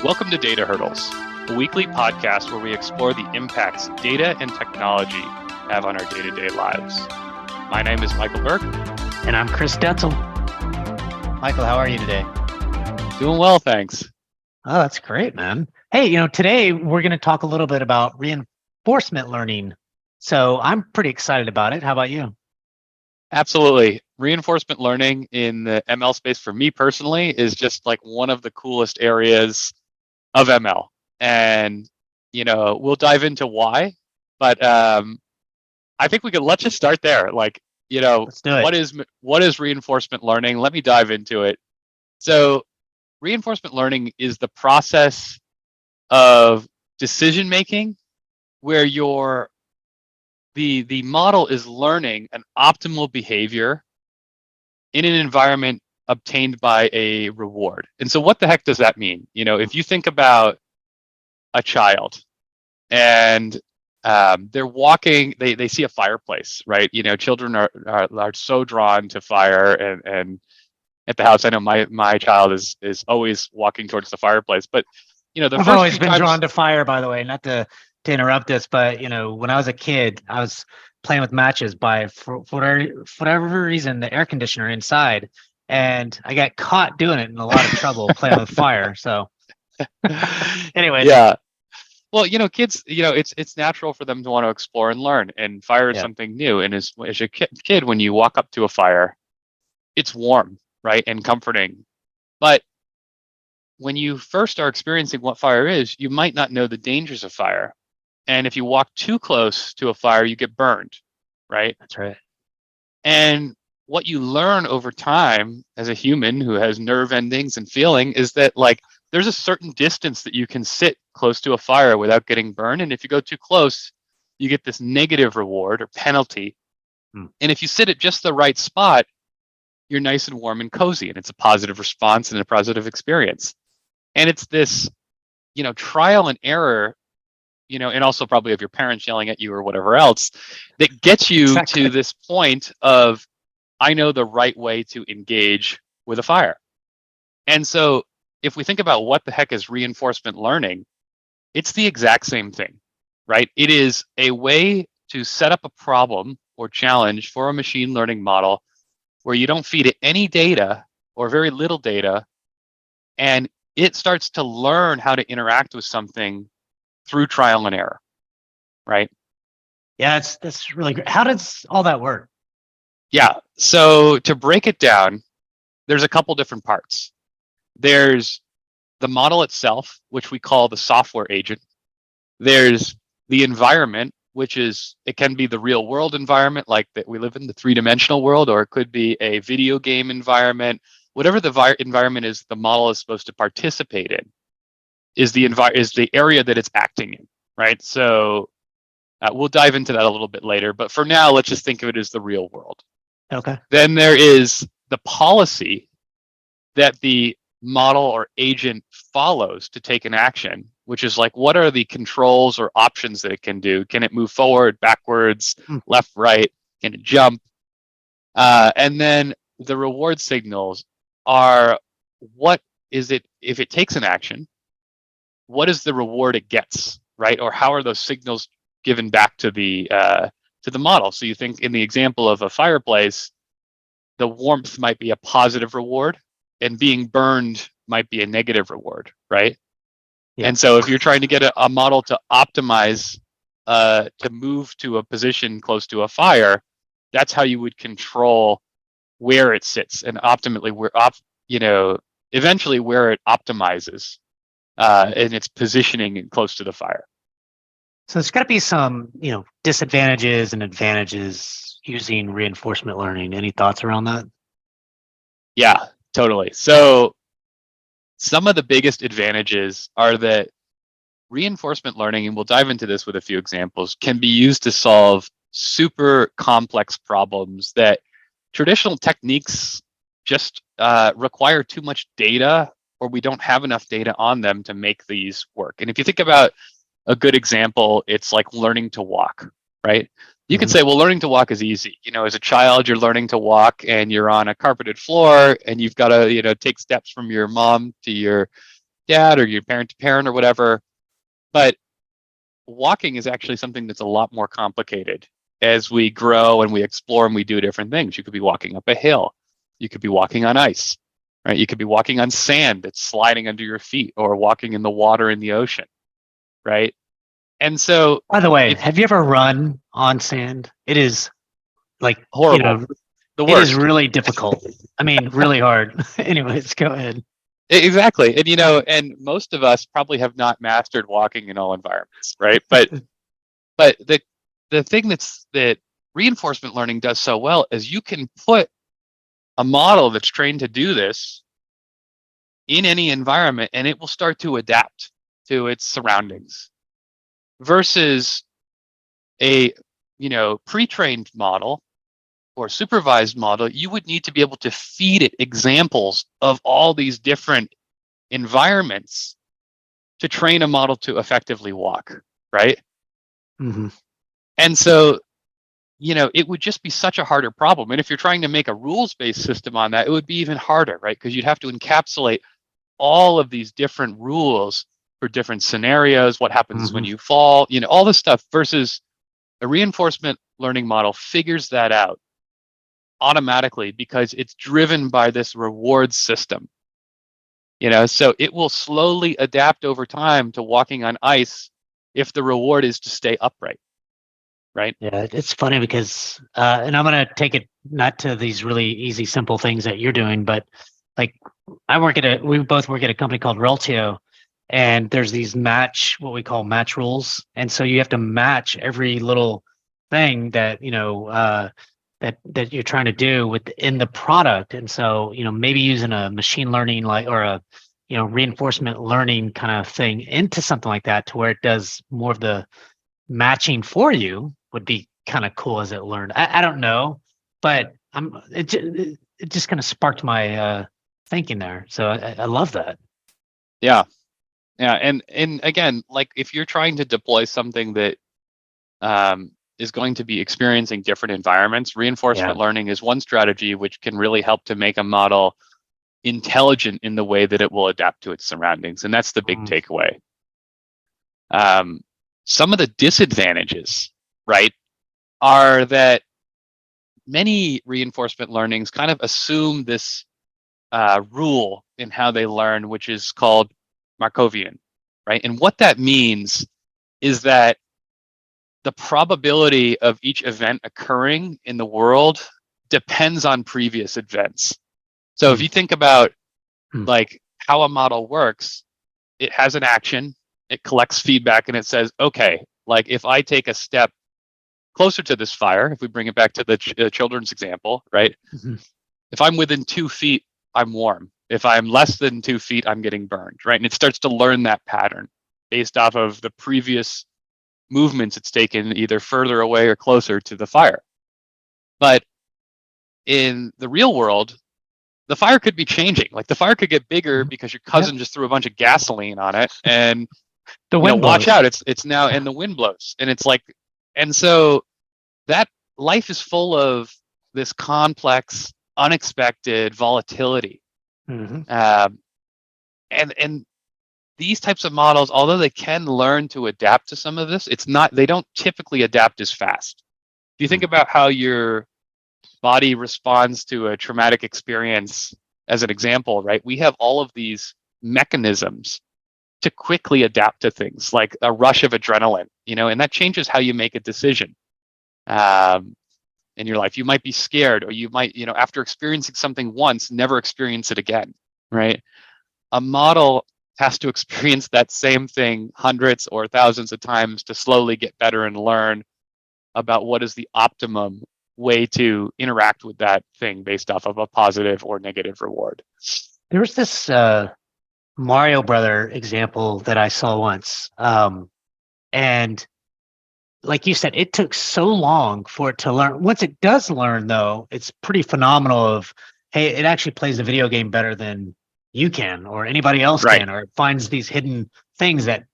Welcome to Data Hurdles, a weekly podcast where we explore the impacts data and technology have on our day-to-day lives. My name is Michael Burke. And I'm Chris Detzel. Michael, how are you today? Doing well, thanks. Oh, that's great, man. Hey, today we're going to talk a little bit about reinforcement learning. So I'm pretty excited about it. How about you? Absolutely. Reinforcement learning in the ML space for me personally is just like one of the coolest areas of ML. And, we'll dive into why, but I think let's just start there. Let's do it. What is reinforcement learning? Let me dive into it. So reinforcement learning is the process of decision making where the model is learning an optimal behavior in an environment obtained by a reward. And so what the heck does that mean? If you think about a child and they're walking, they see a fireplace, right? Children are so drawn to fire and at the house. I know my child is always walking towards the fireplace, but I've always been drawn to fire, by the way, not to interrupt this, but when I was a kid, I was playing with matches for whatever reason, the air conditioner inside, and I got caught doing it in a lot of trouble playing with fire. So anyway. Yeah. Well, kids, it's natural for them to want to explore and learn, and fire is something new. And as a kid, when you walk up to a fire, it's warm, right, and comforting. But when you first are experiencing what fire is, you might not know the dangers of fire. And if you walk too close to a fire, you get burned, right? That's right. And what you learn over time as a human who has nerve endings and feeling is that there's a certain distance that you can sit close to a fire without getting burned. And if you go too close, you get this negative reward or penalty. And if you sit at just the right spot, you're nice and warm and cozy, and it's a positive response and a positive experience. And it's this, trial and error, and also probably of your parents yelling at you or whatever else that gets you to this point of, I know the right way to engage with a fire. And so if we think about what the heck is reinforcement learning, it's the exact same thing, right? It is a way to set up a problem or challenge for a machine learning model where you don't feed it any data or very little data, and it starts to learn how to interact with something through trial and error, right? Yeah, that's really great. How does all that work? Yeah, so to break it down, there's a couple different parts. There's the model itself, which we call the software agent. There's the environment, which it can be the real world environment, like that we live in, the three-dimensional world, or it could be a video game environment. Whatever the environment is the model is supposed to participate in is the area that it's acting in, right? So we'll dive into that a little bit later, but for now, let's just think of it as the real world. Okay. Then there is the policy that the model or agent follows to take an action, which is what are the controls or options that it can do? Can it move forward, backwards, left, right? Can it jump? And then the reward signals are, what is it if it takes an action? What is the reward it gets, right? Or how are those signals given back to the model? So you think in the example of a fireplace, the warmth might be a positive reward, and being burned might be a negative reward, right? Yeah. And so if you're trying to get a model to optimize to move to a position close to a fire, that's how you would control where it sits and optimally eventually where it optimizes in its positioning close to the fire. So there's got to be some, disadvantages and advantages using reinforcement learning. Any thoughts around that? Yeah, totally. So some of the biggest advantages are that reinforcement learning, and we'll dive into this with a few examples, can be used to solve super complex problems that traditional techniques just require too much data, or we don't have enough data on them to make these work. And if you think about a good example, it's like learning to walk, right? You could say, well, learning to walk is easy. As a child, you're learning to walk and you're on a carpeted floor and you've got to, take steps from your mom to your dad or your parent to parent or whatever. But walking is actually something that's a lot more complicated as we grow and we explore and we do different things. You could be walking up a hill. You could be walking on ice, right? You could be walking on sand that's sliding under your feet, or walking in the water in the ocean, right? And so, By the way, if you, have you ever run on sand? It is like, horrible, the it is worst. really difficult. I mean, really hard. Anyways, go ahead. Exactly. And most of us probably have not mastered walking in all environments, right? But the thing that reinforcement learning does so well is you can put a model that's trained to do this in any environment, and it will start to adapt to its surroundings, versus a pre-trained model or supervised model. You would need to be able to feed it examples of all these different environments to train a model to effectively walk, right? Mm-hmm. And so, it would just be such a harder problem. And if you're trying to make a rules-based system on that, it would be even harder, right? Because you'd have to encapsulate all of these different rules for different scenarios. What happens when you fall, all this stuff, versus a reinforcement learning model figures that out automatically because it's driven by this reward system. So it will slowly adapt over time to walking on ice if the reward is to stay upright, right? Yeah, it's funny because, and I'm gonna take it not to these really easy, simple things that you're doing, but like we both work at a company called Reltio, and there's these what we call match rules, and so you have to match every little thing that that you're trying to do within the product, and so maybe using a machine learning or a reinforcement learning kind of thing into something like that to where it does more of the matching for you would be kind of cool as it learned. I don't know, but it just kind of sparked my thinking there. So I love that. Yeah. And again, like if you're trying to deploy something that is going to be experiencing different environments, reinforcement learning is one strategy which can really help to make a model intelligent in the way that it will adapt to its surroundings. And that's the big takeaway. Some of the disadvantages, right, are that many reinforcement learnings kind of assume this rule in how they learn, which is called Markovian, right? And what that means is that the probability of each event occurring in the world depends on previous events. So if you think about like how a model works, it has an action, it collects feedback, and it says, okay, like if I take a step closer to this fire, if we bring it back to the children's example, right? If I'm within 2 feet, I'm warm. If I'm less than 2 feet, I'm getting burned, right? And it starts to learn that pattern based off of the previous movements it's taken, either further away or closer to the fire. But in the real world, the fire could be changing. Like the fire could get bigger because your cousin just threw a bunch of gasoline on it, and the wind blows. Watch out, it's now, and the wind blows, and it's like, and so that life is full of this complex, unexpected volatility. And these types of models, although they can learn to adapt to some of this, they don't typically adapt as fast. If you think about how your body responds to a traumatic experience, as an example, right? We have all of these mechanisms to quickly adapt to things, like a rush of adrenaline, and that changes how you make a decision in your life. You might be scared, or you might, after experiencing something once, never experience it again, right? A model has to experience that same thing hundreds or thousands of times to slowly get better and learn about what is the optimum way to interact with that thing based off of a positive or negative reward. There was this Mario Brother example that I saw once. And like you said, it took so long for it to learn. Once it does learn, though, it's pretty phenomenal of, hey, it actually plays the video game better than you can or anybody else can, or it finds these hidden things that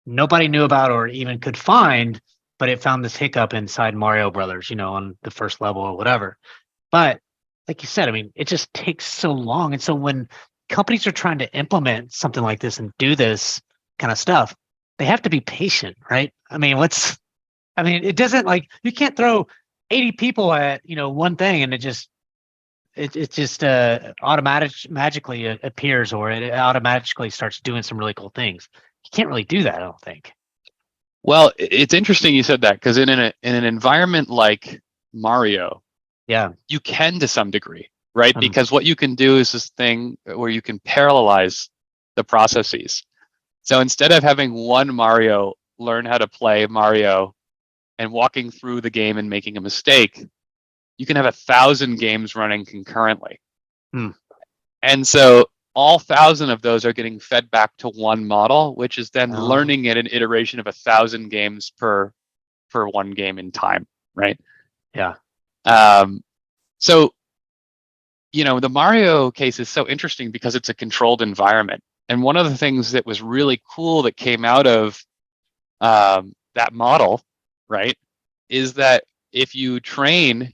nobody knew about or even could find, but it found this hiccup inside Mario Brothers, on the first level or whatever. But like you said, I mean, it just takes so long. And so when companies are trying to implement something like this and do this kind of stuff, they have to be patient, right? I mean, it doesn't, like, you can't throw 80 people at, one thing and it just magically appears, or it automatically starts doing some really cool things. You can't really do that, I don't think. Well, it's interesting you said that, because in an environment like Mario, Yeah. you can to some degree, right? Because what you can do is this thing where you can parallelize the processes. So instead of having one Mario learn how to play Mario and walking through the game and making a mistake, you can have 1,000 games running concurrently. And so all 1,000 of those are getting fed back to one model, which is then learning at an iteration of 1,000 games per one game in time, right? Yeah. So, the Mario case is so interesting because it's a controlled environment. And one of the things that was really cool that came out of that model, right, is that if you train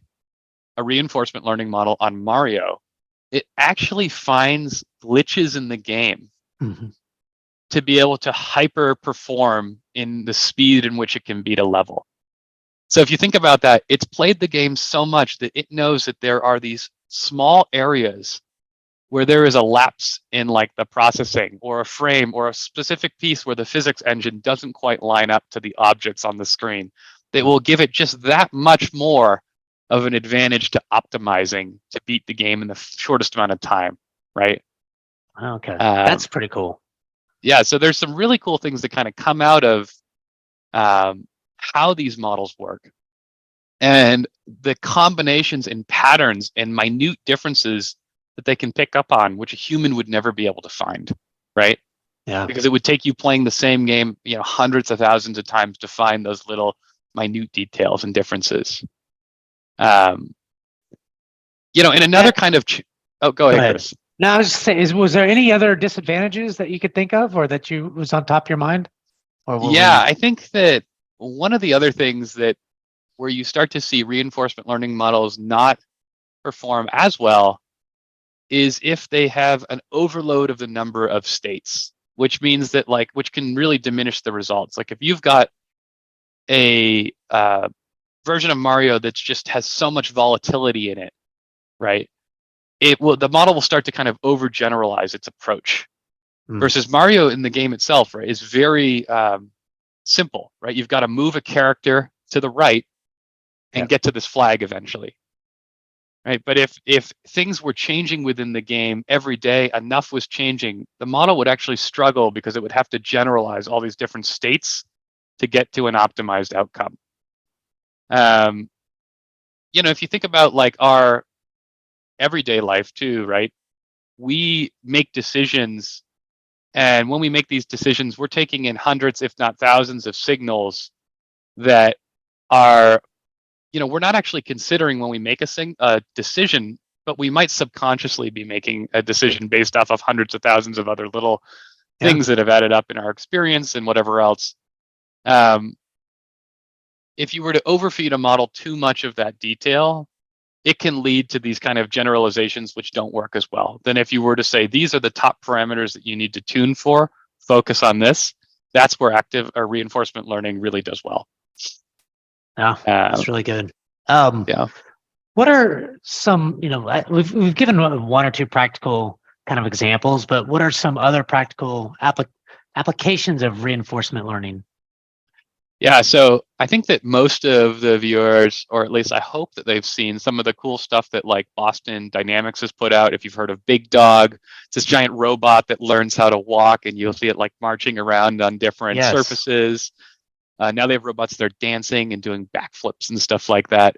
a reinforcement learning model on Mario, it actually finds glitches in the game to be able to hyper perform in the speed in which it can beat a level. So if you think about that, it's played the game so much that it knows that there are these small areas where there is a lapse in, like, the processing or a frame or a specific piece where the physics engine doesn't quite line up to the objects on the screen. That will give it just that much more of an advantage to optimizing to beat the game in the shortest amount of time, right? Okay, that's pretty cool. Yeah, so there's some really cool things that kind of come out of how these models work, and the combinations and patterns and minute differences that they can pick up on, which a human would never be able to find, right? Yeah. Because it would take you playing the same game, hundreds of thousands of times to find those little minute details and differences. In another kind of go ahead, Chris. No, I was just saying, was there any other disadvantages that you could think of, or that was on top of your mind? I think that one of the other things that where you start to see reinforcement learning models not perform as well is if they have an overload of the number of states, which means that, which can really diminish the results. Like if you've got a version of Mario that just has so much volatility in it, right? The model will start to kind of overgeneralize its approach. Versus Mario in the game itself, right, is very simple, right? You've got to move a character to the right and get to this flag eventually, right? But if things were changing within the game every day, enough was changing, the model would actually struggle because it would have to generalize all these different states to get to an optimized outcome. If you think about, like, our everyday life too, right? We make decisions, and when we make these decisions, we're taking in hundreds, if not thousands, of signals that are, we're not actually considering when we make a decision, but we might subconsciously be making a decision based off of hundreds of thousands of other little things that have added up in our experience and whatever else. If you were to overfeed a model too much of that detail, it can lead to these kind of generalizations which don't work as well. Then if you were to say, these are the top parameters that you need to tune for, focus on this, that's where active or reinforcement learning really does well. Yeah, that's really good. What are some, we've given one or two practical kind of examples, but what are some other practical applications of reinforcement learning? Yeah, so I think that most of the viewers, or at least I hope that they've seen some of the cool stuff that, like, Boston Dynamics has put out. If you've heard of Big Dog, it's this giant robot that learns how to walk, and you'll see it, like, marching around on different surfaces. Now they have robots that are dancing and doing backflips and stuff like that.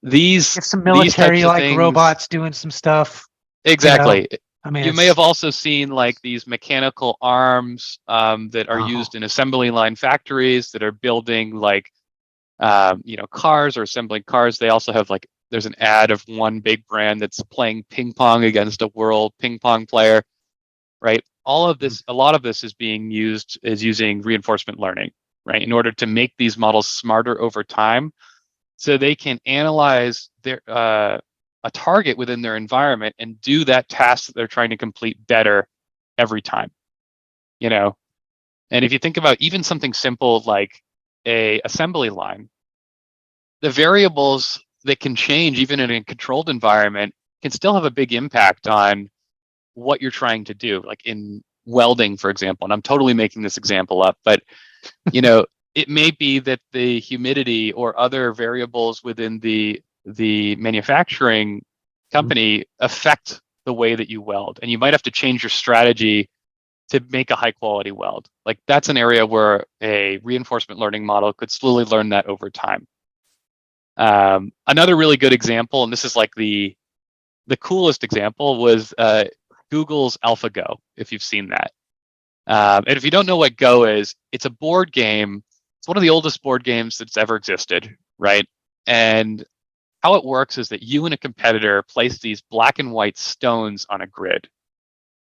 There's some military robots doing some stuff. Exactly. You may have also seen, like, these mechanical arms that are used in assembly line factories that are building, like, cars or assembling cars. They also have, like, there's an ad of one big brand that's playing ping pong against a world ping pong player, right? All of this, a lot of this is using reinforcement learning, right, in order to make these models smarter over time, so they can analyze a target within their environment and do that task that they're trying to complete better every time, you know? And if you think about even something simple like a assembly line, the variables that can change even in a controlled environment can still have a big impact on what you're trying to do. Like in welding, for example, and I'm totally making this example up, but you know, it may be that the humidity or other variables within the manufacturing company affect the way that you weld, and you might have to change your strategy to make a high quality weld. Like that's an area where a reinforcement learning model could slowly learn that over time. Another really good example, and this is like the coolest example, was Google's AlphaGo, if you've seen that. And if you don't know what Go is, it's a board game. It's one of the oldest board games that's ever existed, right? And how it works is that you and a competitor place these black and white stones on a grid.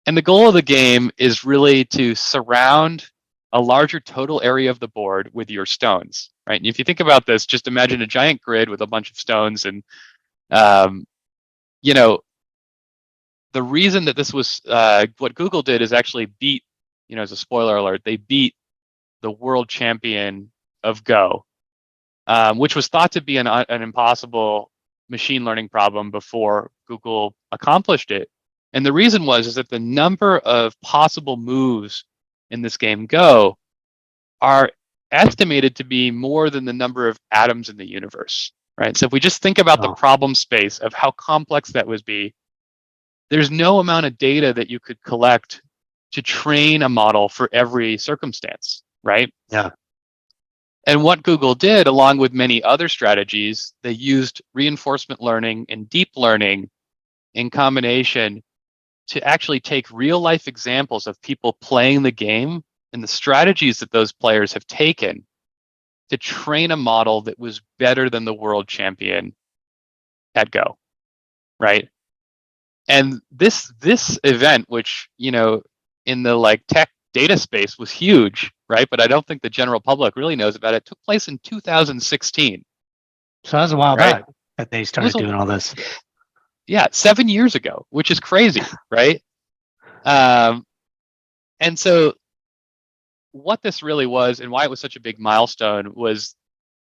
And the goal of the game is really to surround a larger total area of the board with your stones, right? And if you think about this, just imagine a giant grid with a bunch of stones. And, you know, the reason that this was what Google did is actually beat, you know, as a spoiler alert, they beat the world champion of Go, which was thought to be an impossible machine learning problem before Google accomplished it. And the reason is that the number of possible moves in this game Go are estimated to be more than the number of atoms in the universe, right? So if we just think about the problem space of how complex that would be, there's no amount of data that you could collect to train a model for every circumstance, right? Yeah. And what Google did, along with many other strategies, they used reinforcement learning and deep learning in combination to actually take real life examples of people playing the game and the strategies that those players have taken to train a model that was better than the world champion at Go, right? And this event, which, you know, in the like tech data space was huge, right? But I don't think the general public really knows about it. It took place in 2016. So that was a while right? back that they started doing all this. Yeah, 7 years ago, which is crazy, right? And so what this really was and why it was such a big milestone was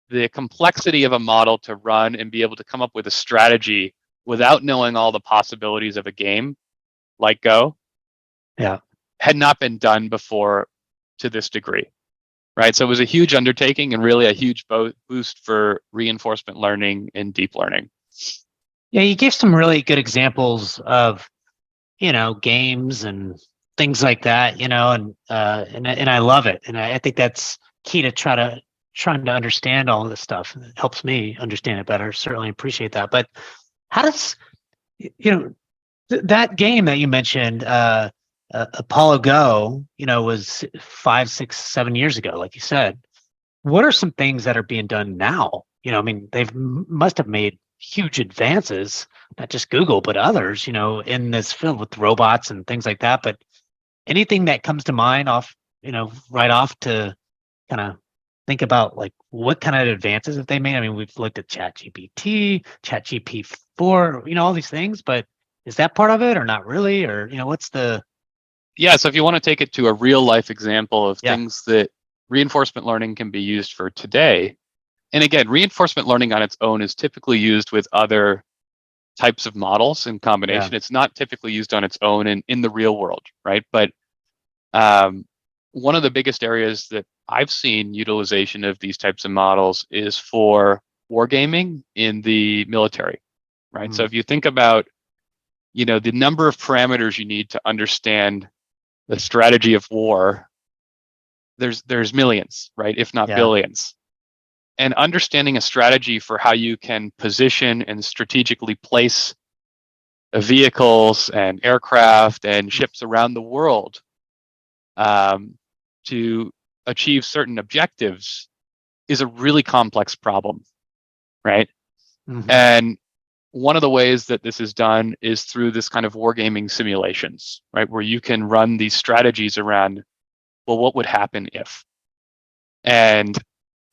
the complexity of a model to run and be able to come up with a strategy without knowing all the possibilities of a game like Go. Yeah. Had not been done before to this degree, right? So it was a huge undertaking and really a huge boost for reinforcement learning and deep learning. Yeah, you gave some really good examples of, you know, games and things like that, you know, and I love it, and I think that's key to trying to understand all of this stuff. It helps me understand it better. Certainly appreciate that. But how does, you know, that game that you mentioned, Apollo Go, you know, was 5, 6, 7 years ago, like you said. What are some things that are being done now? You know, I mean, must have made huge advances, not just Google, but others, you know, in this field with robots and things like that. But anything that comes to mind off, you know, right off to kind of think about like what kind of advances have they made? I mean, we've looked at ChatGPT 4, you know, all these things, but is that part of it or not really? Or, you know, what's the... Yeah, so if you want to take it to a real life example of things that reinforcement learning can be used for today, and again, reinforcement learning on its own is typically used with other types of models in combination. It's not typically used on its own in the real world, right? But one of the biggest areas that I've seen utilization of these types of models is for wargaming in the military, right? So if you think about, you know, the number of parameters you need to understand the strategy of war, there's millions, right? If not billions. And understanding a strategy for how you can position and strategically place vehicles and aircraft and ships around the world to achieve certain objectives is a really complex problem, right? And one of the ways that this is done is through this kind of wargaming simulations, right? Where you can run these strategies around, well, what would happen if? And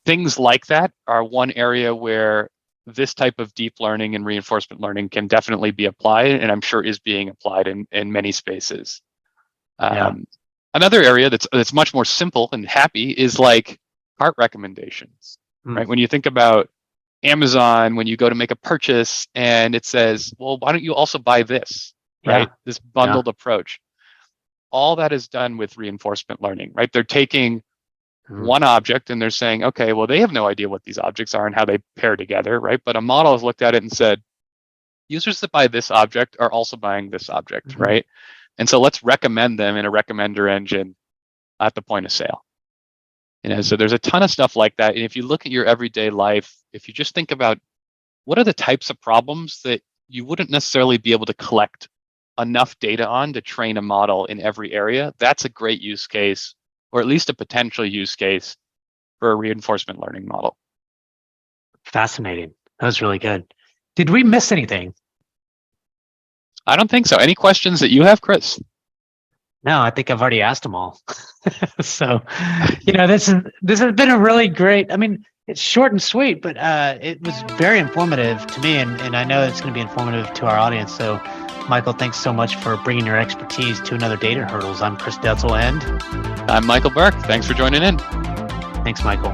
things like that are one area where this type of deep learning and reinforcement learning can definitely be applied, and I'm sure is being applied in many spaces. Another area that's much more simple and happy is like cart recommendations, right? When you think about Amazon, when you go to make a purchase and it says, well, why don't you also buy this, right? This bundled approach. All that is done with reinforcement learning, right? They're taking one object and they're saying, okay, well, they have no idea what these objects are and how they pair together, right? But a model has looked at it and said, users that buy this object are also buying this object, right? And so let's recommend them in a recommender engine at the point of sale. So there's a ton of stuff like that. And if you look at your everyday life, if you just think about what are the types of problems that you wouldn't necessarily be able to collect enough data on to train a model in every area, that's a great use case, or at least a potential use case for a reinforcement learning model. Fascinating. That was really good. Did we miss anything? I don't think so. Any questions that you have, Chris? No, I think I've already asked them all. So, this has been a really great. I mean, it's short and sweet, but it was very informative to me, and I know it's going to be informative to our audience. So, Michael, thanks so much for bringing your expertise to another Data Hurdles. I'm Chris Detzel, and I'm Michael Burke. Thanks for joining in. Thanks, Michael.